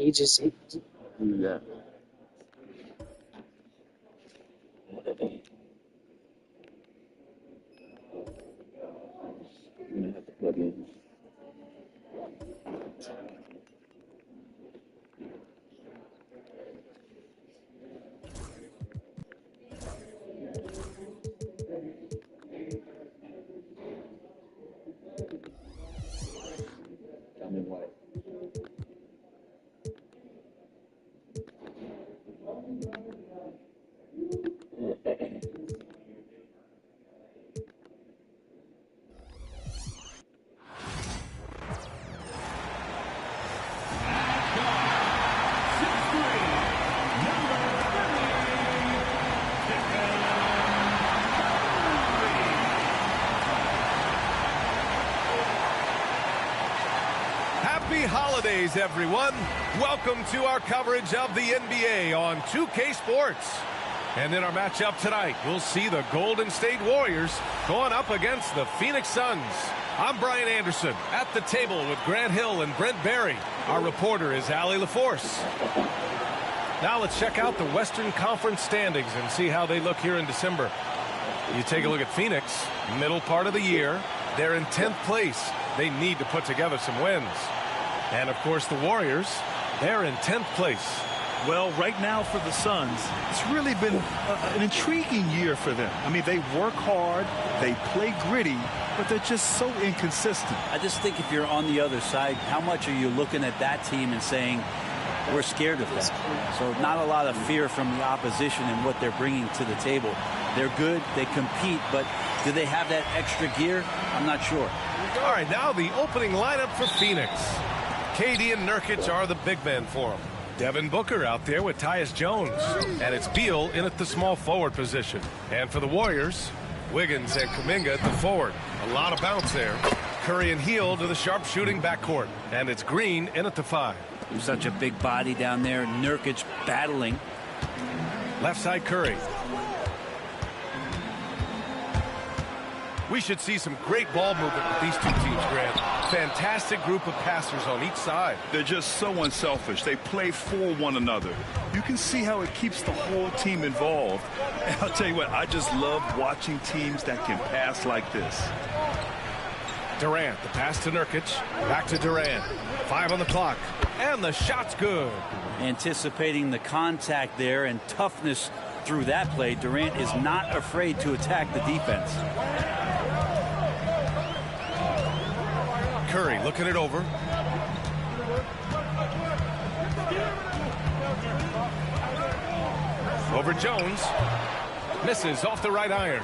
he do that. I'm gonna have to plug in. I'm in white. Happy holidays, everyone. Welcome to our coverage of the NBA on 2K Sports. And in our matchup tonight, we'll see the Golden State Warriors going up against the Phoenix Suns. I'm Brian Anderson at the table with Grant Hill and Brent Barry. Our reporter is Allie LaForce. Now let's check out the Western Conference standings and see how they look here in December. You take a look at Phoenix, middle part of the year. They're in 10th place. They need to put together some wins. And, of course, the Warriors, they're in 10th place. Well, right now for the Suns, it's really been an intriguing year for them. I mean, they work hard, they play gritty, but they're just so inconsistent. I just think if you're on the other side, how much are you looking at that team and saying, we're scared of them? So not a lot of fear from the opposition and what they're bringing to the table. They're good, they compete, but do they have that extra gear? I'm not sure. All right, now the opening lineup for Phoenix. KD and Nurkic are the big men for him. Devin Booker out there with Tyus Jones. And it's Beal in at the small forward position. And for the Warriors, Wiggins and Kuminga at the forward. A lot of bounce there. Curry and Hield to the sharpshooting backcourt. And it's Green in at the 5. Such a big body down there. Nurkic battling. Left side Curry. We should see some great ball movement with these two teams, Grant. Fantastic group of passers on each side. They're just so unselfish. They play for one another. You can see how it keeps the whole team involved. And I'll tell you what, I just love watching teams that can pass like this. Durant, the pass to Nurkic. Back to Durant. 5 on the clock. And the shot's good. Anticipating the contact there and toughness through that play, Durant is not afraid to attack the defense. Curry looking it over. Over Jones. Misses off the right iron.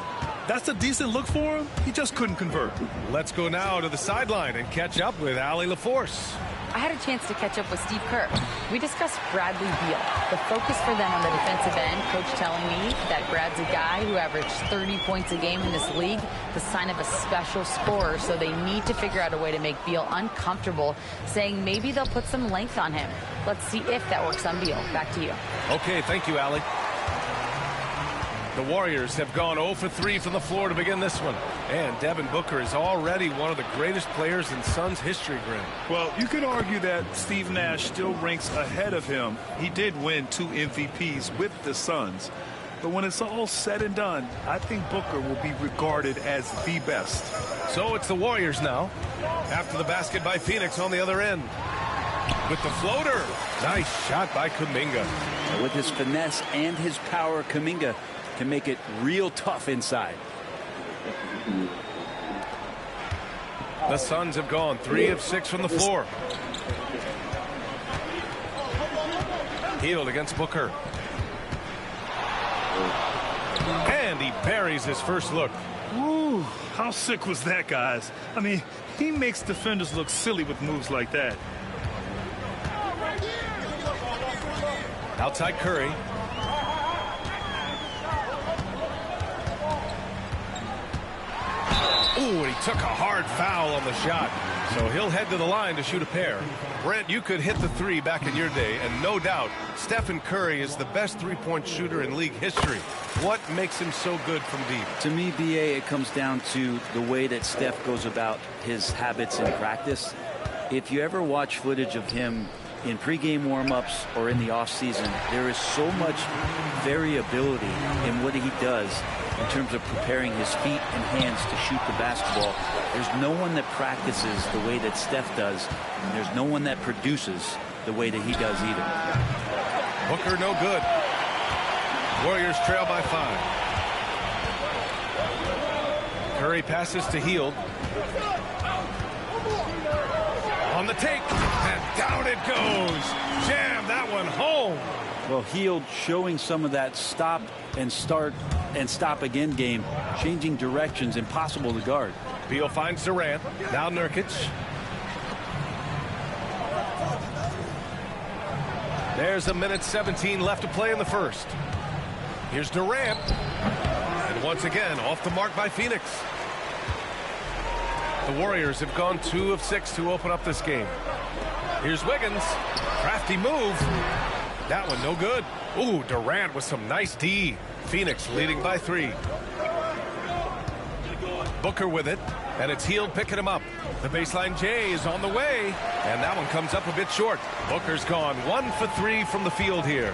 That's a decent look for him. He just couldn't convert. Let's go now to the sideline and catch up with Allie LaForce. I had a chance to catch up with Steve Kerr. We discussed Bradley Beal. The focus for them on the defensive end, coach telling me that Brad's a guy who averaged 30 points a game in this league, the sign of a special scorer, so they need to figure out a way to make Beal uncomfortable, saying maybe they'll put some length on him. Let's see if that works on Beal. Back to you. Okay, thank you, Allie. The Warriors have gone 0 for 3 from the floor to begin this one. And Devin Booker is already one of the greatest players in Suns history, Grant. Well, you could argue that Steve Nash still ranks ahead of him. He did win 2 MVPs with the Suns. But when it's all said and done, I think Booker will be regarded as the best. So it's the Warriors now. After the basket by Phoenix on the other end. With the floater. Nice shot by Kuminga. With his finesse and his power, Kuminga can make it real tough inside. The Suns have gone 3 of 6 from the floor. Hield against Booker. And he buries his first look. Ooh, how sick was that, guys? I mean, he makes defenders look silly with moves like that. Outside Curry. Ooh, and he took a hard foul on the shot. So he'll head to the line to shoot a pair. Brent, you could hit the 3 back in your day, and no doubt, Stephen Curry is the best three-point shooter in league history. What makes him so good from deep? To me, B.A., it comes down to the way that Steph goes about his habits in practice. If you ever watch footage of him in pregame warm-ups or in the off-season, there is so much variability in what he does in terms of preparing his feet and hands to shoot the basketball. There's no one that practices the way that Steph does, and there's no one that produces the way that he does either. Booker no good. Warriors trail by 5. Curry passes to Hield. On the take, and down it goes. Jam that one home. Well, Hield showing some of that stop and start and stop again game, changing directions, impossible to guard. Beal finds Durant. Now Nurkic. There's a minute 17 left to play in the first. Here's Durant. And once again, off the mark by Phoenix. The Warriors have gone 2 of 6 to open up this game. Here's Wiggins. Crafty move. That one no good. Ooh, Durant with some nice D. Phoenix leading by 3. Booker with it, and it's Hield picking him up. The baseline J is on the way, and that one comes up a bit short. Booker's gone 1 for 3 from the field here.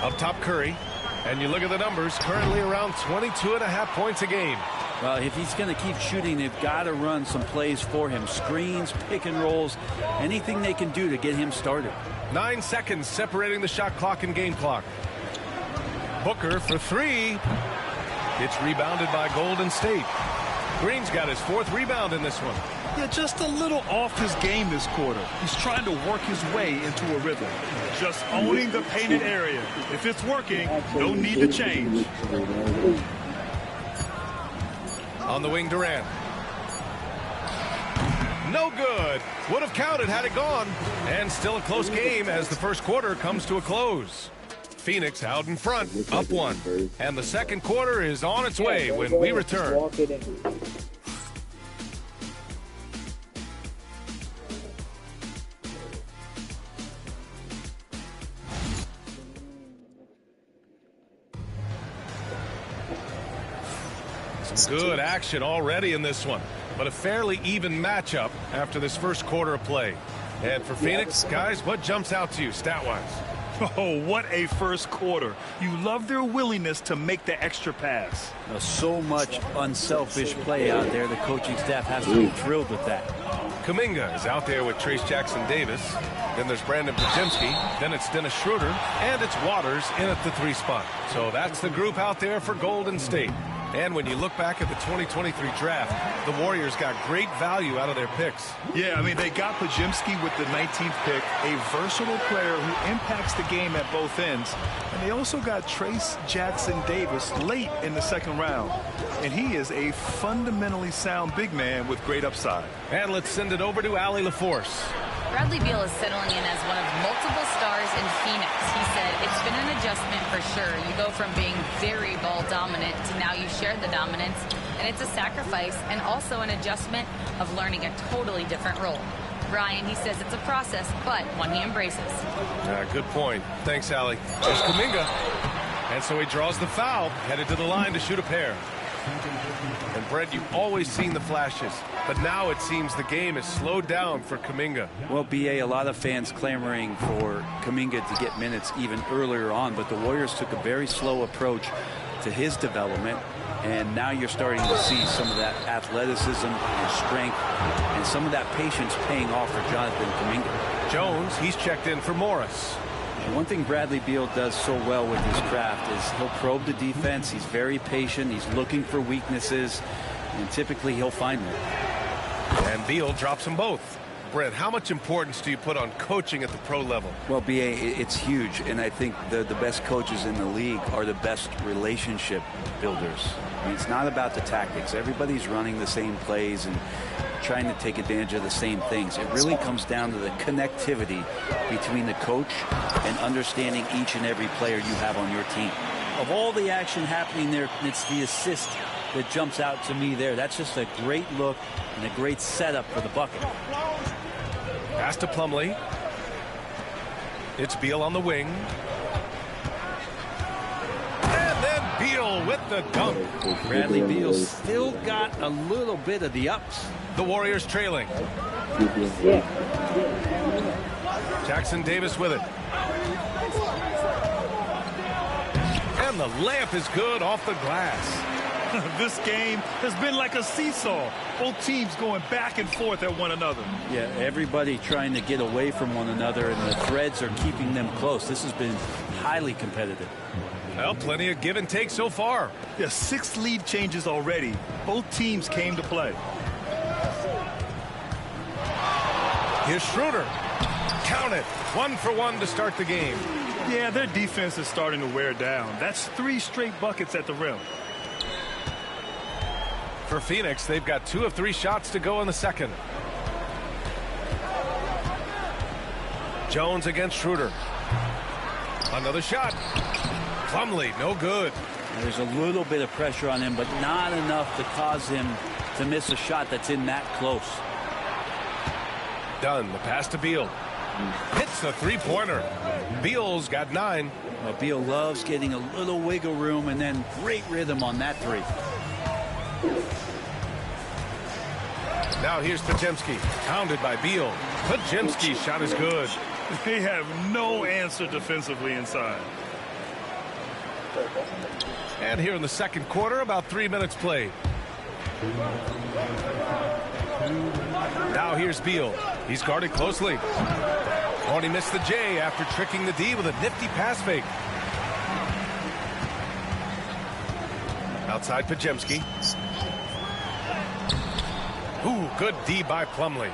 Up top, Curry. And you look at the numbers, currently around 22.5 points a game. Well, if he's going to keep shooting, they've got to run some plays for him. Screens, pick and rolls, anything they can do to get him started. 9 seconds separating the shot clock and game clock. Booker for 3. It's rebounded by Golden State. Green's got his 4th rebound in this one. Yeah, just a little off his game this quarter. He's trying to work his way into a rhythm. Just owning the painted area. If it's working, no need to change. On the wing, Durant. No good. Would have counted had it gone. And still a close game as the first quarter comes to a close. Phoenix out in front, up 1. And the second quarter is on its way when we return. Some good action already in this one, but a fairly even matchup after this first quarter of play. And for Phoenix, guys, what jumps out to you stat-wise? Oh, what a first quarter. You love their willingness to make the extra pass. So much unselfish play out there. The coaching staff has to be thrilled with that. Kuminga is out there with Trace Jackson-Davis. Then there's Brandon Podziemski. Then it's Dennis Schroeder. And it's Waters in at the 3 spot. So that's the group out there for Golden State. And when you look back at the 2023 draft, the Warriors got great value out of their picks. Yeah, I mean, they got Podziemski with the 19th pick, a versatile player who impacts the game at both ends. And they also got Trace Jackson-Davis late in the second round. And he is a fundamentally sound big man with great upside. And let's send it over to Allie LaForce. Bradley Beal is settling in as one of multiple stars in Phoenix. He said it's been an adjustment for sure. You go from being very ball dominant to now you share the dominance, and it's a sacrifice and also an adjustment of learning a totally different role. Ryan, he says it's a process, but one he embraces. Good point. Thanks, Allie. There's Kuminga. And so he draws the foul, headed to the line to shoot a pair. And Brett, you've always seen the flashes, but now it seems the game is slowed down for Kuminga. Well, BA, a lot of fans clamoring for Kuminga to get minutes even earlier on, but the Warriors took a very slow approach to his development, and now you're starting to see some of that athleticism and strength and some of that patience paying off for Jonathan Kuminga. Jones, he's checked in for Morris. One thing Bradley Beal does so well with his craft is he'll probe the defense. He's very patient. He's looking for weaknesses, and typically he'll find them. And Beal drops them both. Brett, how much importance do you put on coaching at the pro level? Well, BA, it's huge, and I think the best coaches in the league are the best relationship builders. I mean, it's not about the tactics. Everybody's running the same plays and trying to take advantage of the same things. It really comes down to the connectivity between the coach and understanding each and every player you have on your team. Of all the action happening there, it's the assist that jumps out to me there. That's just a great look and a great setup for the bucket. Pass to Plumlee. It's Beal on the wing. And then Beal with the dunk. Bradley Beal still got a little bit of the ups. The Warriors trailing. Jackson Davis with it. And the layup is good off the glass. This game has been like a seesaw. Both teams going back and forth at one another. Yeah, everybody trying to get away from one another, and the threads are keeping them close. This has been highly competitive. Well, plenty of give and take so far. Yeah, 6 lead changes already. Both teams came to play. Here's Schroeder. Count it. 1 for 1 to start the game. Yeah, their defense is starting to wear down. That's 3 straight buckets at the rim. For Phoenix, they've got 2 of 3 shots to go in the second. Jones against Schroeder. Another shot. Plumlee, no good. There's a little bit of pressure on him, but not enough to cause him to miss a shot that's in that close. Done. The pass to Beal. Hits the three-pointer. Beal's got 9. Well, Beal loves getting a little wiggle room and then great rhythm on that 3. Now here's Podziemski. Pounded by Beal. Podziemski's shot is good. They have no answer defensively inside. And here in the second quarter, about 3 minutes played. Now here's Beal. He's guarded closely. Oh, and he missed the J after tricking the D with a nifty pass fake. Outside Podziemski. Ooh, good D by Plumlee.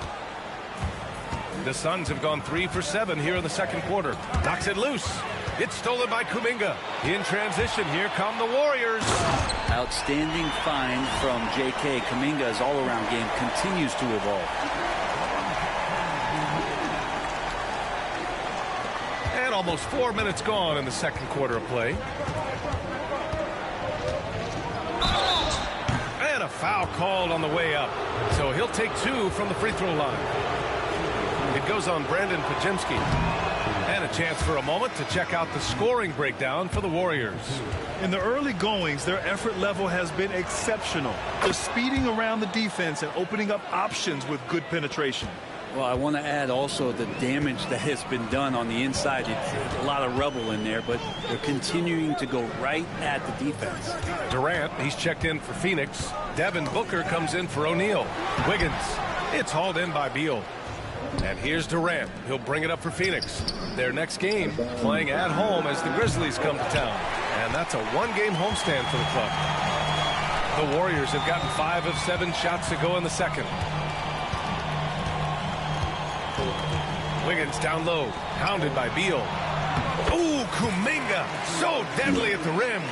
The Suns have gone 3 for 7 here in the second quarter. Knocks it loose. It's stolen by Kuminga. In transition, here come the Warriors. Outstanding find from J.K. Kuminga's all-around game continues to evolve. And almost 4 minutes gone in the second quarter of play. And a foul called on the way up. So he'll take 2 from the free throw line. It goes on Brandon Podziemski. And a chance for a moment to check out the scoring breakdown for the Warriors. In the early goings, their effort level has been exceptional. They're speeding around the defense and opening up options with good penetration. Well, I want to add also the damage that has been done on the inside. It's a lot of rubble in there, but they're continuing to go right at the defense. Durant, he's checked in for Phoenix. Devin Booker comes in for O'Neal. Wiggins, it's hauled in by Beal. And here's Durant. He'll bring it up for Phoenix. Their next game playing at home as the Grizzlies come to town. And that's a 1-game homestand for the club. The Warriors have gotten 5 of 7 shots to go in the second. Wiggins down low. Pounded by Beal. Ooh, Kuminga. So deadly at the rim.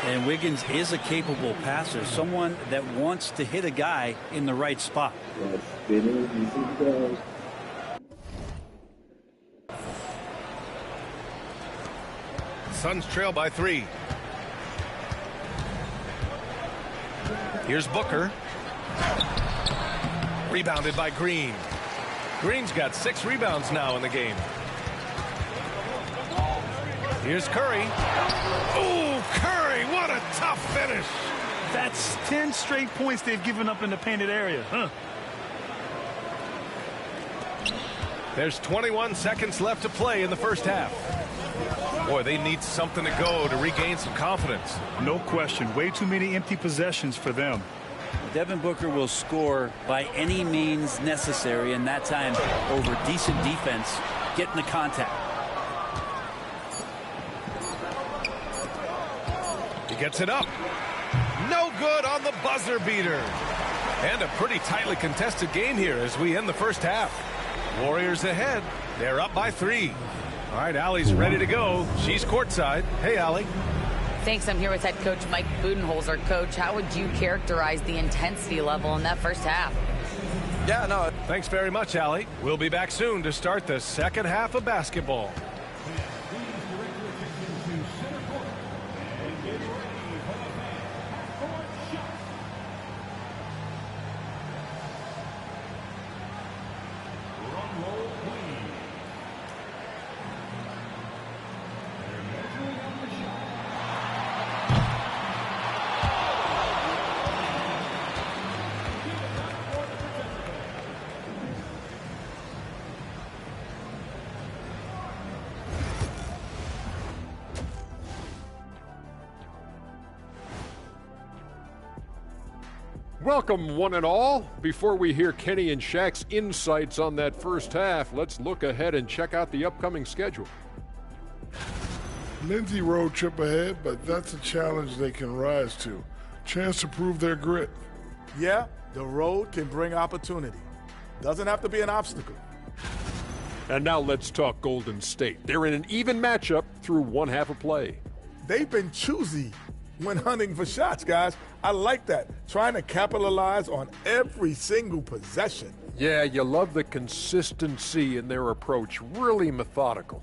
And Wiggins is a capable passer. Someone that wants to hit a guy in the right spot. Suns trail by 3. Here's Booker. Rebounded by Green. Green's got 6 rebounds now in the game. Here's Curry. Ooh, Curry, what a tough finish. That's 10 straight points they've given up in the painted area. There's 21 seconds left to play in the first half. Boy, they need something to go to regain some confidence. No question. Way too many empty possessions for them. Devin Booker will score by any means necessary, and that time over decent defense, getting the contact. He gets it up. No good on the buzzer beater. And a pretty tightly contested game here as we end the first half. Warriors ahead. They're up by 3. All right, Allie's ready to go. She's courtside. Hey, Allie. Thanks. I'm here with head coach Mike Budenholzer. Coach, how would you characterize the intensity level in that first half? Yeah, no. Thanks very much, Allie. We'll be back soon to start the second half of basketball. Welcome, one and all. Before we hear Kenny and Shaq's insights on that first half, let's look ahead and check out the upcoming schedule. Lindsay road trip ahead, but that's a challenge they can rise to. Chance to prove their grit. Yeah, the road can bring opportunity. Doesn't have to be an obstacle. And now let's talk Golden State. They're in an even matchup through one half of play. They've been choosy when hunting for shots, guys. I like that. Trying to capitalize on every single possession. Yeah, you love the consistency in their approach. Really methodical.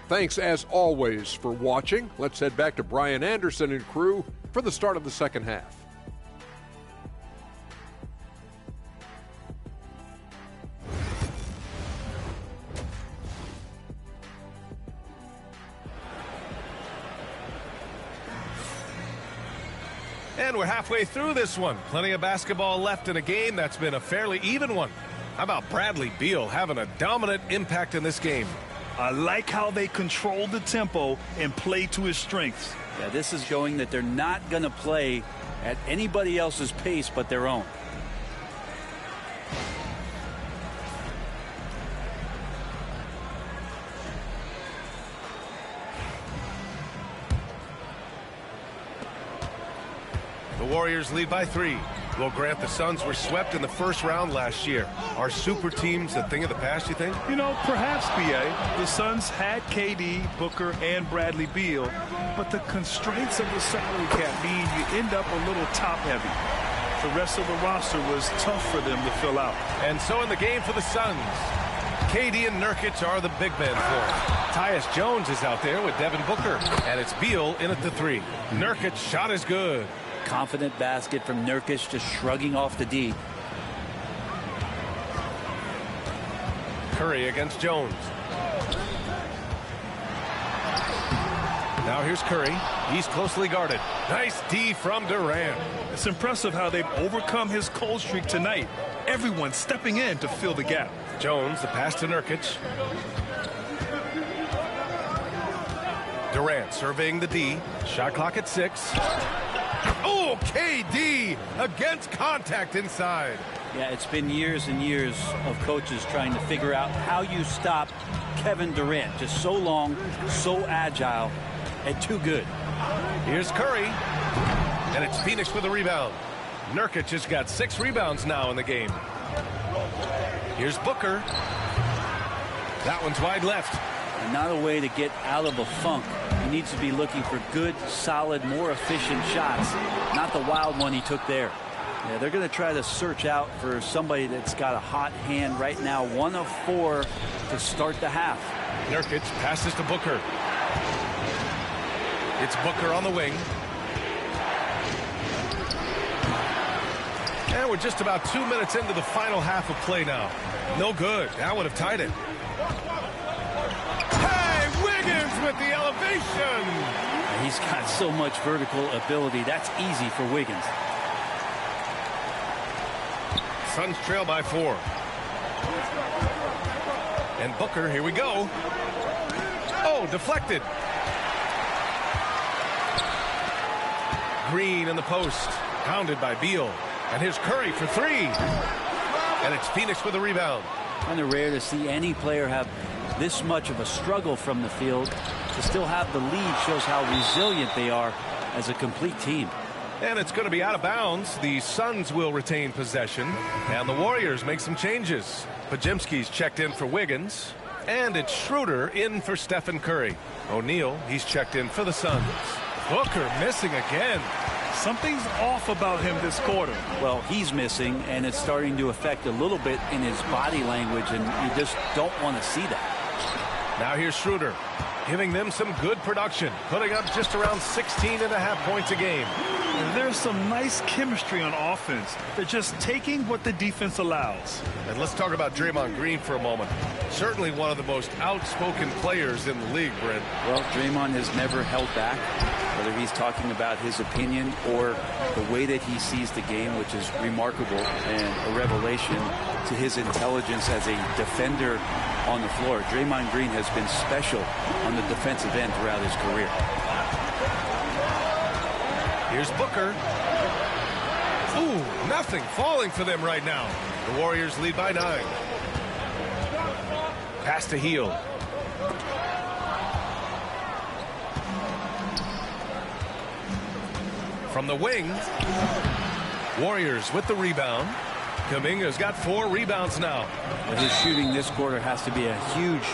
Thanks, as always, for watching. Let's head back to Brian Anderson and crew for the start of the second half. And we're halfway through this one. Plenty of basketball left in a game that's been a fairly even one. How about Bradley Beal having a dominant impact in this game? I like how they control the tempo and play to his strengths. Yeah, this is showing that they're not going to play at anybody else's pace but their own. The Warriors lead by 3. Well, Grant, the Suns were swept in the first round last year. Are super teams a thing of the past, you think? You know, perhaps, B.A. The Suns had KD, Booker, and Bradley Beal, but the constraints of the salary cap mean you end up a little top-heavy. The rest of the roster was tough for them to fill out. And so in the game for the Suns, KD and Nurkic are the big men for it. Tyus Jones is out there with Devin Booker, and it's Beal in at the 3. Nurkic shot is good. Confident basket from Nurkic, just shrugging off the D. Curry against Jones. Now here's Curry. He's closely guarded. Nice D from Durant. It's impressive how they've overcome his cold streak tonight. Everyone stepping in to fill the gap. Jones, the pass to Nurkic. Durant surveying the D. Shot clock at 6. Oh, KD against contact inside. Yeah, it's been years and years of coaches trying to figure out how you stop Kevin Durant. Just so long, so agile, and too good. Here's Curry, and it's Phoenix with a rebound. Nurkic has got 6 rebounds now in the game. Here's Booker. That one's wide left. And not a way to get out of a funk. He needs to be looking for good, solid, more efficient shots, not the wild one he took there. Yeah, they're going to try to search out for somebody that's got a hot hand right now. 1 of 4 to start the half. Nurkic passes to Booker. It's Booker on the wing. And we're just about 2 minutes into the final half of play now. No good. That would have tied it. Wiggins with the elevation. He's got so much vertical ability. That's easy for Wiggins. Suns trail by 4. And Booker, here we go. Oh, deflected. Green in the post. Pounded by Beal. And here's Curry for 3. And it's Phoenix with a rebound. Kind of rare to see any player have this much of a struggle from the field. To still have the lead shows how resilient they are as a complete team. And it's going to be out of bounds. The Suns will retain possession. And the Warriors make some changes. Podziemski's checked in for Wiggins. And it's Schroeder in for Stephen Curry. O'Neal, he's checked in for the Suns. Booker missing again. Something's off about him this quarter. Well, he's missing, and it's starting to affect a little bit in his body language, and you just don't want to see that. Now here's Schroeder, giving them some good production, putting up just around 16.5 points a game. And there's some nice chemistry on offense. They're just taking what the defense allows. And let's talk about Draymond Green for a moment. Certainly one of the most outspoken players in the league, Brent. Well, Draymond has never held back, whether he's talking about his opinion or the way that he sees the game, which is remarkable and a revelation to his intelligence as a defender on the floor. Draymond Green has been special on the defensive end throughout his career. Here's Booker. Ooh, nothing falling for them right now. The Warriors lead by 9. Pass to Hield. From the wing, Warriors with the rebound. Kuminga's got 4 rebounds now. His shooting this quarter has to be a huge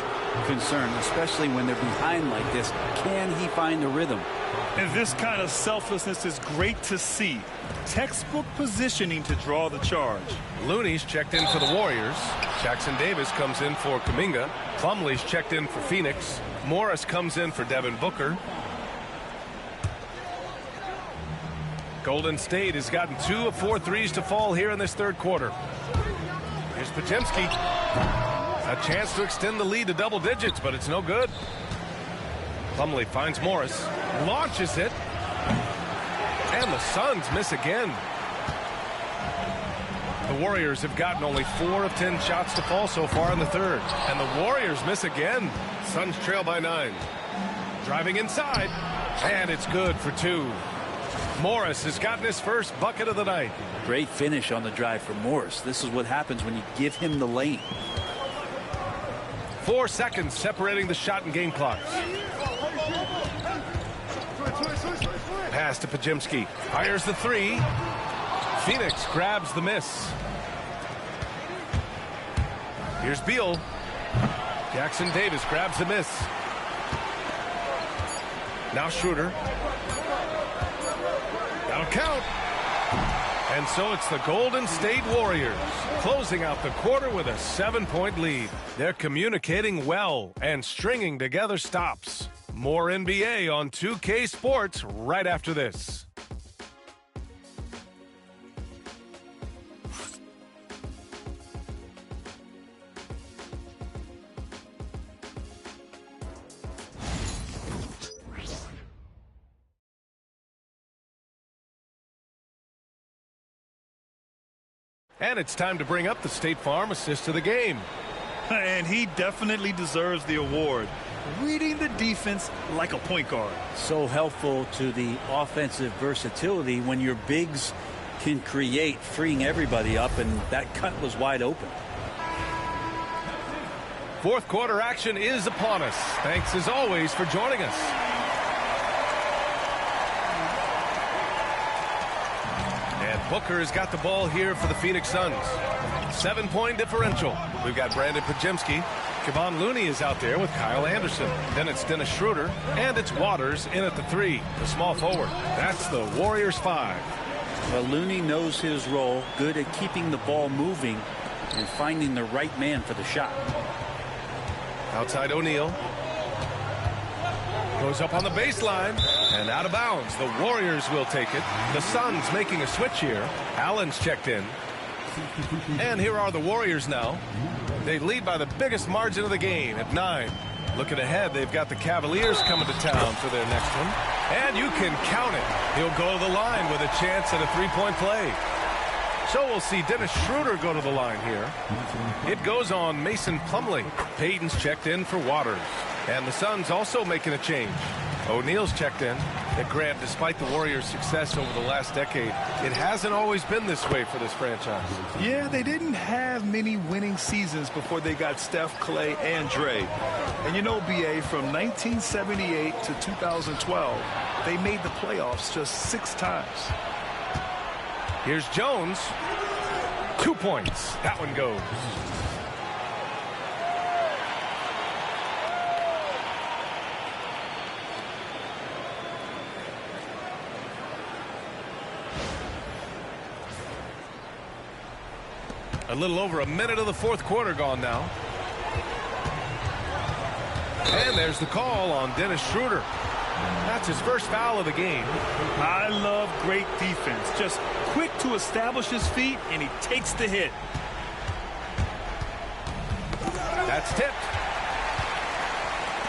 concern, especially when they're behind like this. Can he find a rhythm? And this kind of selflessness is great to see. Textbook positioning to draw the charge. Looney's checked in for the Warriors. Jackson Davis comes in for Kuminga. Plumlee's checked in for Phoenix. Morris comes in for Devin Booker. Golden State has gotten 2 of 4 threes to fall here in this third quarter. Here's Podziemski. A chance to extend the lead to double digits, but it's no good. Plumlee finds Morris. Launches it. And the Suns miss again. The Warriors have gotten only 4 of 10 shots to fall so far in the third. And the Warriors miss again. Suns trail by 9. Driving inside. And it's good for 2. Morris has gotten his first bucket of the night. Great finish on the drive for Morris. This is what happens when you give him the lane. 4 seconds separating the shot and game clocks. Pass to Podziemski. Fires the 3. Phoenix grabs the miss. Here's Beal. Jackson Davis grabs the miss. Now Schroeder. That'll count. And so it's the Golden State Warriors closing out the quarter with a 7-point lead. They're communicating well and stringing together stops. More NBA on 2K Sports right after this. And it's time to bring up the State Farm assist of the game. And he definitely deserves the award. Reading the defense like a point guard. So helpful to the offensive versatility when your bigs can create, freeing everybody up, and that cut was wide open. Fourth quarter action is upon us. Thanks as always for joining us. Booker has got the ball here for the Phoenix Suns. 7-point differential. We've got Brandon Podziemski. Kevon Looney is out there with Kyle Anderson. Then it's Dennis Schroeder. And it's Waters in at the 3, the small forward. That's the Warriors 5. Well, Looney knows his role. Good at keeping the ball moving and finding the right man for the shot. Outside O'Neal. Goes up on the baseline and out of bounds. The Warriors will take it. The Suns making a switch here. Allen's checked in. And here are the Warriors now. They lead by the biggest margin of the game at 9. Looking ahead, they've got the Cavaliers coming to town for their next one. And you can count it. He'll go to the line with a chance at a 3-point play. So we'll see Dennis Schroeder go to the line here. It goes on Mason Plumlee. Payton's checked in for Waters. And the Suns also making a change. O'Neal's checked in. And Grant, despite the Warriors' success over the last decade, it hasn't always been this way for this franchise. Yeah, they didn't have many winning seasons before they got Steph, Clay, and Dre. And you know, BA, from 1978 to 2012, they made the playoffs just 6 times. Here's Jones. 2 points. That one goes. A little over a minute of the fourth quarter gone now. And there's the call on Dennis Schroeder. That's his first foul of the game. I love great defense. Just quick to establish his feet, and he takes the hit. That's tipped.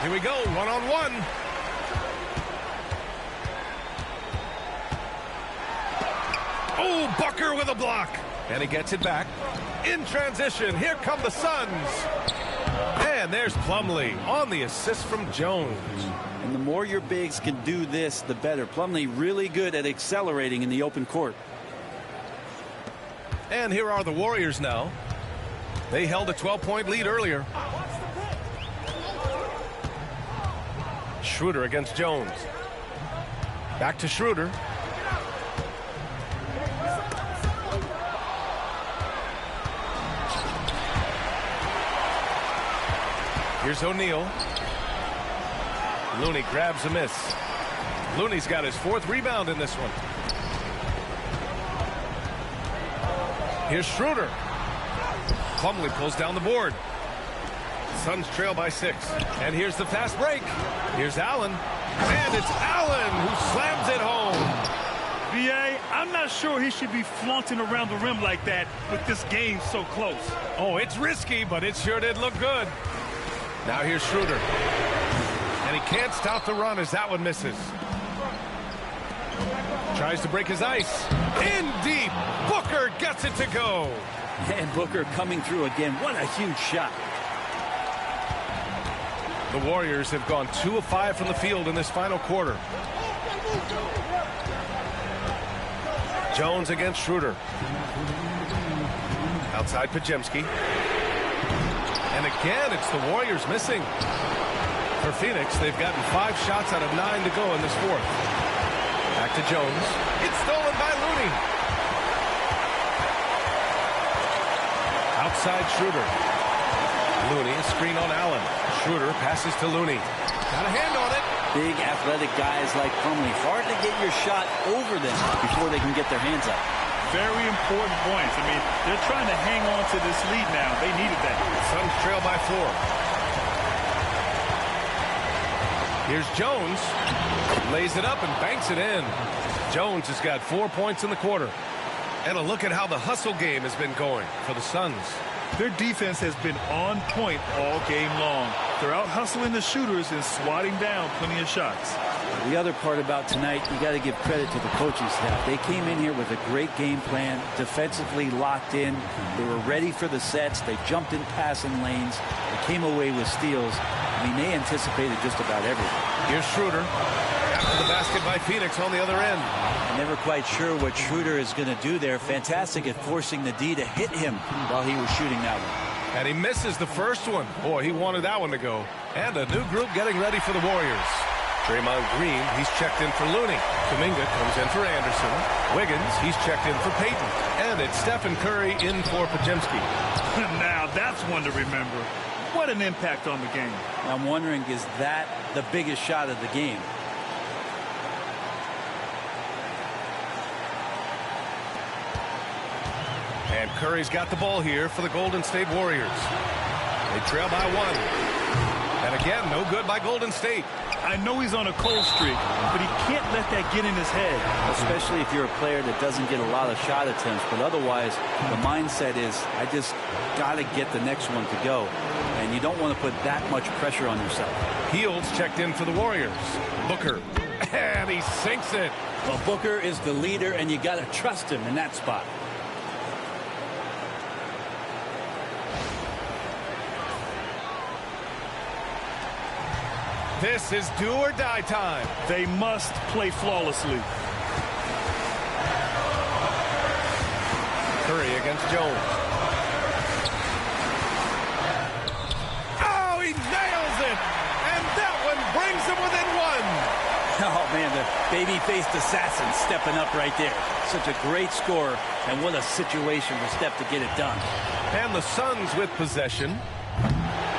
Here we go, one-on-one. Oh, Booker with a block. And he gets it back. In transition, here come the Suns. And there's Plumlee on the assist from Jones. And the more your bigs can do this, the better. Plumlee really good at accelerating in the open court. And here are the Warriors now. They held a 12-point lead earlier. Schroeder against Jones. Back to Schroeder. Here's O'Neal. Looney grabs a miss. Looney's got his 4th rebound in this one. Here's Schroeder. Plumlee pulls down the board. Suns trail by 6. And here's the fast break. Here's Allen. And it's Allen who slams it home. B.A., I'm not sure he should be flaunting around the rim like that with this game so close. Oh, it's risky, but it sure did look good. Now here's Schroeder. And he can't stop the run as that one misses. Tries to break his ice. In deep. Booker gets it to go. And Booker coming through again. What a huge shot. The Warriors have gone 2 of 5 from the field in this final quarter. Jones against Schroeder. Outside Podziemski. And again, it's the Warriors missing. For Phoenix, they've gotten 5 shots out of 9 to go in this 4th. Back to Jones. It's stolen by Looney. Outside Schroeder. Looney, a screen on Allen. Schroeder passes to Looney. Got a hand on it. Big athletic guys like Plumlee. Hard to get your shot over them before they can get their hands up. Very important points. I mean, they're trying to hang on to this lead now. They needed that. Suns trail by 4. Here's Jones. Lays it up and banks it in. Jones has got 4 points in the quarter. And a look at how the hustle game has been going for the Suns. Their defense has been on point all game long. They're out hustling the shooters and swatting down plenty of shots. The other part about tonight, you got to give credit to the coaching staff. They came in here with a great game plan, defensively locked in. They were ready for the sets. They jumped in passing lanes. They came away with steals. I mean, they anticipated just about everything. Here's Schroeder. After the basket by Phoenix on the other end. I'm never quite sure what Schroeder is going to do there. Fantastic at forcing the D to hit him while he was shooting that one. And he misses the first one. Boy, he wanted that one to go. And a new group getting ready for the Warriors. Draymond Green, he's checked in for Looney. Kuminga comes in for Anderson. Wiggins, he's checked in for Payton. And it's Stephen Curry in for Podziemski. Now that's one to remember. What an impact on the game. I'm wondering, is that the biggest shot of the game? And Curry's got the ball here for the Golden State Warriors. They trail by 1. And again, no good by Golden State. I know he's on a cold streak, but he can't let that get in his head. Especially if you're a player that doesn't get a lot of shot attempts. But otherwise, the mindset is, I just got to get the next one to go. And you don't want to put that much pressure on yourself. Hields checked in for the Warriors. Booker. And he sinks it. Well, Booker is the leader, and you got to trust him in that spot. This is do or die time. They must play flawlessly. Curry against Jones. Oh, he nails it! And that one brings him within 1. Oh, man, the baby-faced assassin stepping up right there. Such a great score, and what a situation for Steph to get it done. And the Suns with possession.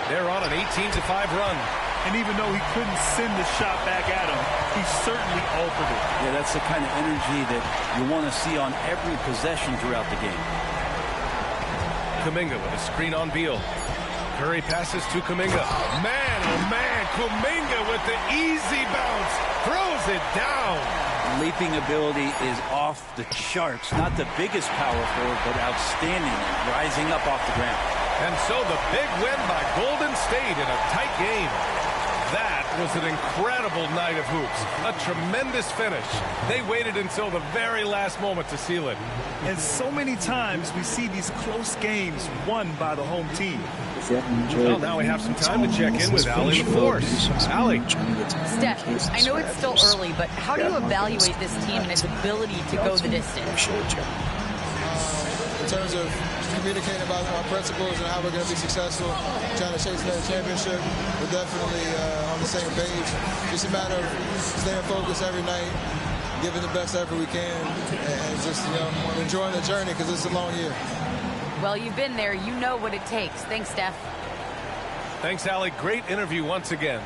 They're on an 18-5 run. And even though he couldn't send the shot back at him, he certainly altered it. Yeah, that's the kind of energy that you want to see on every possession throughout the game. Kuminga with a screen on Beal. Curry passes to Kuminga. Man, oh man, Kuminga with the easy bounce. Throws it down. Leaping ability is off the charts. Not the biggest power forward, but outstanding, rising up off the ground. And so the big win by Golden State in a tight game. That It was an incredible night of hoops. A tremendous finish. They waited until the very last moment to seal it. And so many times we see these close games won by the home team. Well, now we have some time to check in with Allie LaForce. Allie. Steph, I know it's still early, but how do you evaluate this team and its ability to go the distance? In terms of communicating about our principles and how we're going to be successful, trying to chase that championship, we're definitely on the same page. Just a matter of staying focused every night, giving the best effort we can, and just enjoying the journey because it's a long year. Well, you've been there. You know what it takes. Thanks, Steph. Thanks, Allie. Great interview once again.